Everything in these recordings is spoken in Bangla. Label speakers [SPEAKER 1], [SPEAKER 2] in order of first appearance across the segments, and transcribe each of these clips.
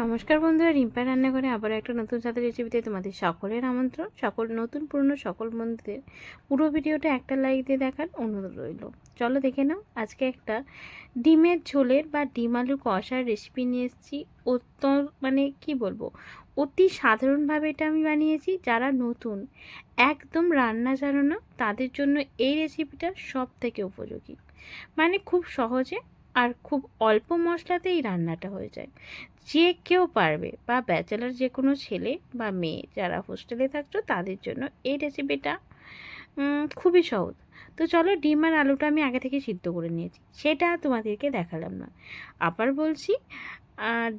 [SPEAKER 1] নমস্কার বন্ধুরা, রিম্পা রান্নাঘরে আবার একটা নতুন স্বাদের রেসিপিতে তোমাদের সকলের আমন্ত্রণ। সকল নতুন পুরনো সকল বন্ধুদের পুরো ভিডিওটা একটা লাইক দিয়ে দেখার অনুরোধ রইল। চলো দেখে নাও। আজকে একটা ডিমের ঝোলের বা ডিম আলু কষার রেসিপি নিয়ে এসেছি। কি বলবো, অতি সাধারণভাবে এটা আমি বানিয়েছি। যারা নতুন একদম রান্না জানো না তাদের জন্য এই রেসিপিটা সব থেকে উপযোগী। খুব সহজে আর খুব অল্প মশলাতেই রান্নাটা হয়ে যায়। যে কেউ পারবে, বা ব্যাচেলার যে কোনো ছেলে বা মেয়ে যারা হোস্টেলে থাকছো তাদের জন্য এই রেসিপিটা খুবই সহজ। তো চলো, ডিম আর আলুটা আমি আগে থেকে সিদ্ধ করে নিয়েছি, সেটা তোমাদেরকে দেখালাম না। আবার বলছি,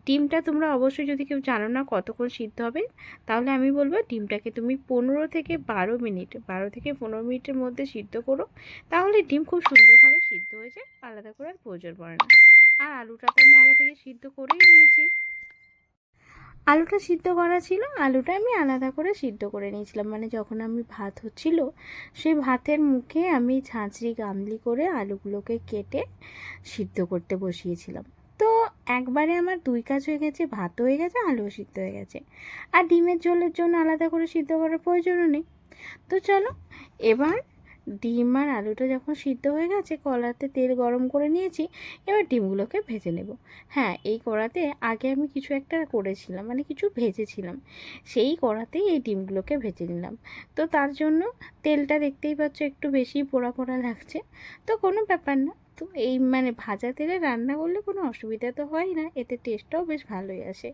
[SPEAKER 1] ডিমটা তোমরা অবশ্যই, যদি কেউ জানো না কতক্ষণ সিদ্ধ হবে, তাহলে আমি বলবো ডিমটাকে তুমি 12 থেকে 15 মিনিটের মধ্যে সিদ্ধ করো। তাহলে ডিম খুব সুন্দরভাবে সিদ্ধ হয়ে যায়, আলাদা করে আর প্রয়োজন পড়ে না। আর আলুটা তো আমি আগে থেকে সিদ্ধ করেই নিয়েছি। আলুটা সিদ্ধ করা ছিল, আলুটা আমি আলাদা করে সিদ্ধ করে নিয়েছিলাম। যখন আমি ভাত হচ্ছিল, সেই ভাতের মুখে আমি ঝাঁঝরি গামলি করে আলুগুলোকে কেটে সিদ্ধ করতে বসিয়েছিলাম। তো একবারে আমার দুই কাজ হয়ে গেছে, ভাতও হয়ে গেছে, আলুও সিদ্ধ হয়ে গেছে। আর ডিমের ঝোলের জন্য আলাদা করে সিদ্ধ করার প্রয়োজনও নেই। তো চলো, এবার ডিম আর আলুটা যখন সিদ্ধ হয়ে গেছে, কড়াতে তেল গরম করে নিয়েছি। এবার ডিমগুলোকে ভেজে নেব। হ্যাঁ, এই কড়াতে আগে আমি কিছু একটা করেছিলাম, কিছু ভেজেছিলাম, সেই কড়াতেই এই ডিমগুলোকে ভেজে নিলাম। তো তার জন্য তেলটা দেখতেই পাচ্ছ একটু বেশি পোড়া পোড়া লাগছে। তো কোনো ব্যাপার না। তো এই ভাজা তেলে রান্না করলে কোনো অসুবিধা তো হয় না, এতে টেস্টটাও বেশ ভালোই আসে।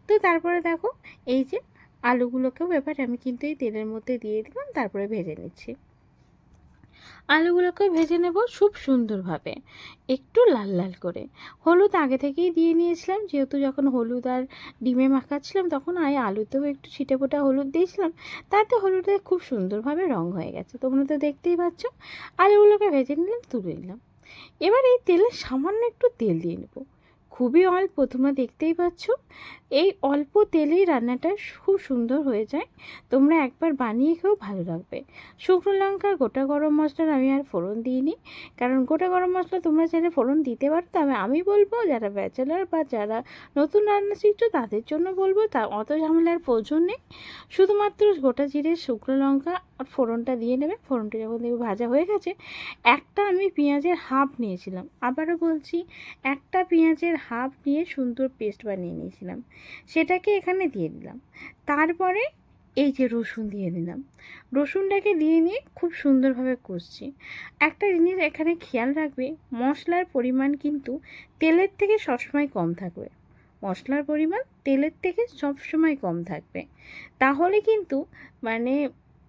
[SPEAKER 1] তো তারপরে দেখো, এই যে আলুগুলোকেও এবার আমি কিন্তু এই তেলের মধ্যে দিয়ে দিলাম, তারপরে ভেজে নিচ্ছি। আলুগুলোকে ভেজে নেব খুব সুন্দরভাবে, একটু লাল লাল করে। হলুদ আগে থেকেই দিয়ে নিয়েছিলাম, যেহেতু যখন হলুদ আর ডিমে মাখাচ্ছিলাম তখন আলুতেও একটু ছিটেফোঁটা হলুদ দিয়েছিলাম। তাতে হলুদে খুব সুন্দরভাবে রং হয়ে গেছে, তোমরা তো দেখতেই পাচ্ছ। আলুগুলোকে ভেজে নিলাম, তুলে নিলাম। এবার এই তেলে সামান্য একটু তেল দিয়ে নেব, খুবই অল্প, তোমরা দেখতেই পাচ্ছ। এই অল্প তেলেই রান্নাটা খুব সুন্দর হয়ে যায়। তোমরা একবার বানিয়ে খেয়েও ভালো লাগবে। শুকনো লঙ্কা, গোটা গরম মশলার আমি আর ফোড়ন দিইনি, কারণ গোটা গরম মশলা তোমরা চাইলে ফোড়ন দিতে পারো। তবে আমি বলবো যারা ব্যাচেলার বা যারা নতুন রান্না শিখছো তাদের জন্য বলবো, তা অত ঝামেলার প্রয়োজন নেই। শুধুমাত্র গোটা জিরে, শুকনো লঙ্কা আর ফোড়নটা দিয়ে নেবে। ফোড়নটা যখন দেখবে ভাজা হয়ে গেছে, একটা আমি পেঁয়াজের হাফ নিয়েছিলাম, আবারও বলছি, একটা পেঁয়াজের হাফ নিয়ে সুন্দর পেস্ট বানিয়ে নিয়েছিলাম, সেটাকে এখানে দিয়ে দিলাম। তারপরে এই যে রসুন দিয়ে দিলাম, রসুনটাকে দিয়ে নিয়ে খুব সুন্দরভাবে কষছি। একটা জিনিস এখানে খেয়াল রাখবে, মশলার পরিমাণ কিন্তু তেলের থেকে সবসময় কম থাকবে। মশলার পরিমাণ তেলের থেকে সবসময় কম থাকবে, তাহলে কিন্তু মানে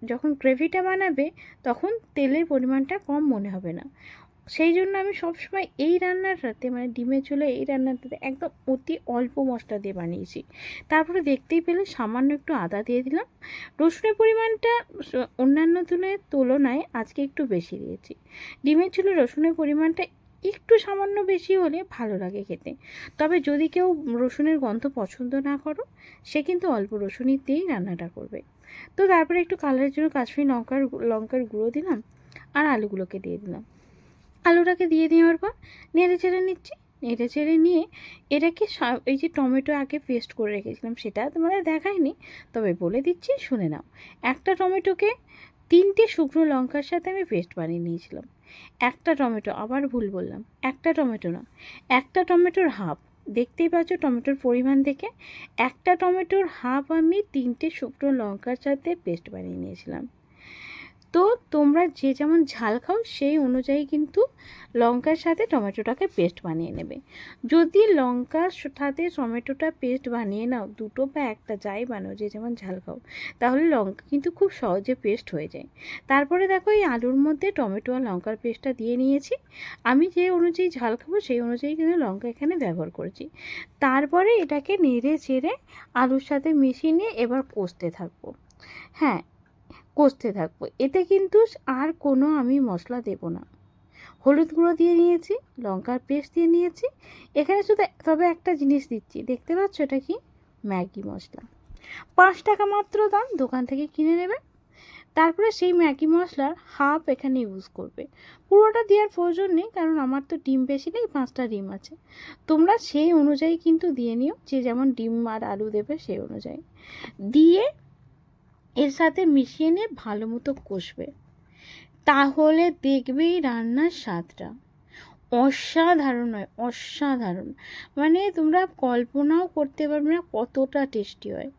[SPEAKER 1] যখন গ্রেভিটা বানাবে তখন তেলের পরিমাণটা কম মনে হবে না। সেই জন্য আমি সবসময় এই রান্নাটাতে, ডিমের ঝোলে এই রান্নাটাতে একদম অতি অল্প মশলা দিয়ে বানিয়েছি। তারপরে দেখতেই পেলে সামান্য একটু আদা দিয়ে দিলাম। রসুনের পরিমাণটা অন্যান্য দিনের তুলনায় আজকে একটু বেশি দিয়েছি। ডিমের ঝোলে রসুনের পরিমাণটা একটু সামান্য বেশি হলে ভালো লাগে খেতে। তবে যদি কেউ রসুনের গন্ধ পছন্দ না করো, সে কিন্তু অল্প রসুনই দিয়েই রান্নাটা করবে। তো তারপরে একটু কালারের জন্য কাশ্মীরি লঙ্কার গুঁড়ো দিলাম, আর আলুগুলোকে দিয়ে দিলাম। আলুটাকে দিয়ে দেওয়ার পর নেড়ে চেড়ে নিচ্ছি। নেড়ে চেড়ে নিয়ে এটাকে এই যে টমেটো আগে পেস্ট করে রেখেছিলাম, সেটা তোমাদের দেখাইনি, তবে বলে দিচ্ছি, শুনে নাও। একটা টমেটোকে 3টে শুকনো লঙ্কার সাথে আমি পেস্ট বানিয়ে নিয়েছিলাম। একটা টমেটো, আবার ভুল বললাম, একটা টমেটো না, একটা টমেটোর হাফ। দেখতেই পাচ্ছ টমেটোর পরিমাণ থেকে, একটা টমেটোর হাফ আমি 3টে শুকনো লঙ্কার সাথে পেস্ট বানিয়ে নিয়েছিলাম। তো তোমরা যে যেমন ঝাল খাও সেই অনুযায়ী কিন্তু লঙ্কার সাথে টমেটোটাকে পেস্ট বানিয়ে নেবে। যদি লঙ্কার সাথে টমেটোটা পেস্ট বানিয়ে নাও, দুটো বা একটা যাই বানাও, যে যেমন ঝাল খাও, তাহলে লঙ্কা কিন্তু খুব সহজে পেস্ট হয়ে যায়। তারপরে দেখো, এই আলুর মধ্যে টমেটো আর লঙ্কার পেস্টটা দিয়ে নিয়েছি। আমি যে অনুযায়ী ঝাল খাবো সেই অনুযায়ী কিন্তু লঙ্কা এখানে ব্যবহার করেছি। তারপরে এটাকে নেড়ে চেড়ে আলুর সাথে মিশিয়ে নিয়ে এবার কষতে থাকবো। হ্যাঁ, কষতে থাকবো। এতে কিন্তু আর কোনো আমি মশলা দেব না। হলুদ গুঁড়ো দিয়ে নিয়েছি, লঙ্কার পেস্ট দিয়ে নিয়েছি, এখানে শুধু তবে একটা জিনিস দিচ্ছি, দেখতে পাচ্ছ এটা কি? ম্যাগি মশলা। 5 টাকা মাত্র দাম, দোকান থেকে কিনে নেবে। তারপরে সেই ম্যাগি মশলার হাফ এখানে ইউজ করবে, পুরোটা দেওয়ার প্রয়োজন নেই, কারণ আমার তো ডিম বেশি নেই, 5টা ডিম আছে। তোমরা সেই অনুযায়ী কিন্তু দিয়ে নিও, যে যেমন ডিম আর আলু দেবে সেই অনুযায়ী দিয়ে এর সাথে মিশিয়ে নিয়ে ভালো মতো কষবে। তাহলে দেখবেই রান্নার স্বাদটা অসাধারণ হয়, অসাধারণ। মানে তোমরা কল্পনাও করতে পারবে না কতটা টেস্টি হয়।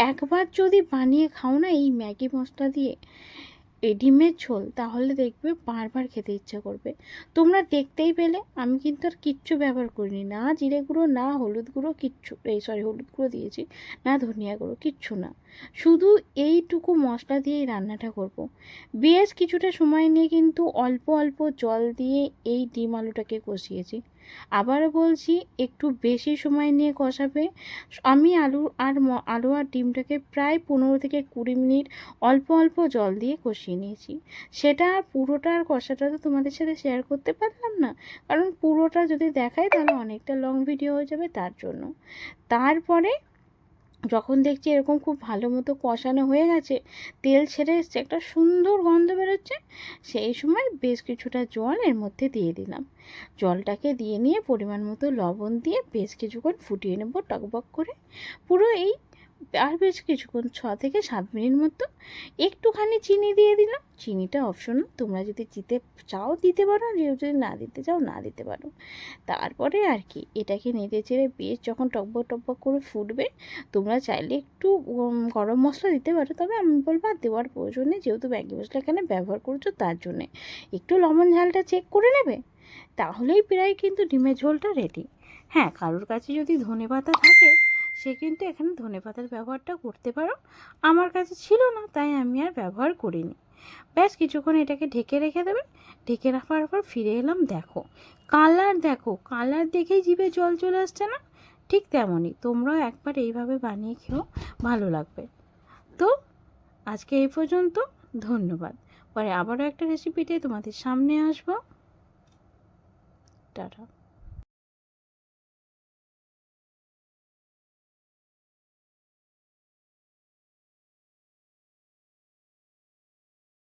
[SPEAKER 1] একবার যদি বানিয়ে খাও না এই ম্যাগি মশলা দিয়ে এই ডিমের ঝোল, তাহলে দেখবে বারবার খেতে ইচ্ছা করবে। তোমরা দেখতেই পেলে আমি কিন্তু আর কিচ্ছু ব্যবহার করিনি, না জিরে গুঁড়ো, না হলুদ গুঁড়ো, কিচ্ছু হলুদ গুঁড়ো দিয়েছি, না ধনিয়া গুঁড়ো, কিচ্ছু না, শুধু এইটুকু মশলা দিয়েই রান্নাটা করব। বেশ কিছুটা সময় নিয়ে কিন্তু অল্প অল্প জল দিয়ে এই ডিম আলুটাকে কষিয়েছি। আবারও বলছি, একটু বেশি সময় নিয়ে কষাবে। আমি আলু আর ডিমটাকে প্রায় 15 থেকে 20 মিনিট অল্প অল্প জল দিয়ে কষিয়ে নিয়েছি। সেটা পুরোটার কষাটা তো তোমাদের সাথে শেয়ার করতে পারলাম না, কারণ পুরোটা যদি দেখাই তাহলে অনেকটা লং ভিডিও হয়ে যাবে, তার জন্য। তারপরে যখন দেখছি এরকম খুব ভালো মতো কষানো হয়ে গেছে, তেল ছেড়ে এসছে, একটা সুন্দর গন্ধ বেরোচ্ছে, সেই সময় বেশ কিছুটা জল এর মধ্যে দিয়ে দিলাম। জলটাকে দিয়ে নিয়ে পরিমাণ মতো লবণ দিয়ে বেশ কিছুক্ষণ ফুটিয়ে নেব টকবক করে। পুরো এই আর বেশ কিছুক্ষণ 6 থেকে 7 মিনিট মতো একটুখানি চিনি দিয়ে দিলাম। চিনিটা অপশনাল, তোমরা যদি দিতে চাও দিতে পারো, যদি না দিতে চাও না দিতে পারো। তারপরে আর কি এটাকে নেড়ে চেড়ে বেশ যখন টকবক টকবক করে ফুটবে, তোমরা চাইলে একটু গরম মশলা দিতে পারো, তবে আমি বলবো আর দেওয়ার প্রয়োজন নেই, যেহেতু ম্যাগি মশলা এখানে ব্যবহার করছো তার জন্যে। একটু লবণ ঝালটা চেক করে নেবে, তাহলেই প্রায় কিন্তু ডিমের ঝোলটা রেডি। হ্যাঁ, কারোর কাছে যদি ধনেপাতা থাকে সে কিন্তু এখানে ধনেপাতার ব্যবহারটা করতে পারো, আমার কাছে ছিল না তাই আমি আর ব্যবহার করিনি। ব্যাস কিছুক্ষণ এটাকে ঢেকে রেখে দেবে। ঢেকে রাখার পর ফিরে এলাম, দেখো কালার দেখেই জিভে জল চলে আসছে না? ঠিক তেমনই তোমরাও একবার এইভাবে বানিয়ে খেও, ভালো লাগবে। তো আজকে এই পর্যন্ত, ধন্যবাদ। পরে আবারও একটা রেসিপিতে তোমাদের সামনে আসবো। টাটা।